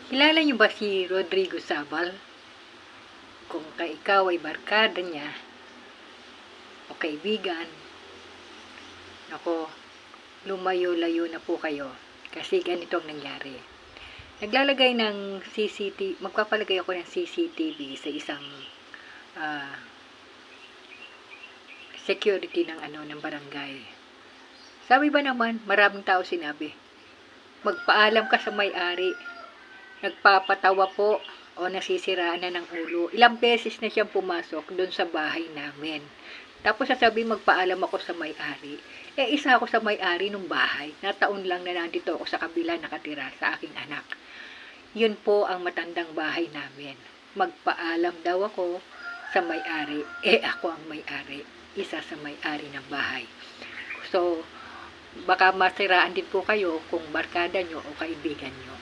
Kilala niyo ba si Rodrigo Sabal? Kung ikaw ay barkada niya o kaibigan, nako, lumayo-layo na po kayo. Kasi ganito ang nangyari. Naglalagay ng magpapalagay ako ng CCTV sa isang security ng barangay. Sabi ba naman, maraming tao sinabi, magpaalam ka sa may-ari. Nagpapatawa po o nasisiraan na ng ulo. Ilang beses na siyang pumasok doon sa bahay namin. Tapos sasabi magpaalam ako sa may-ari. Isa ako sa may-ari ng bahay. Nataon lang na nandito ako sa kabila nakatira sa aking anak. Yun po ang matandang bahay namin. Magpaalam daw ako sa may-ari. Ako ang may-ari. Isa sa may-ari ng bahay. So, baka masiraan din po kayo kung barkada nyo o kaibigan nyo.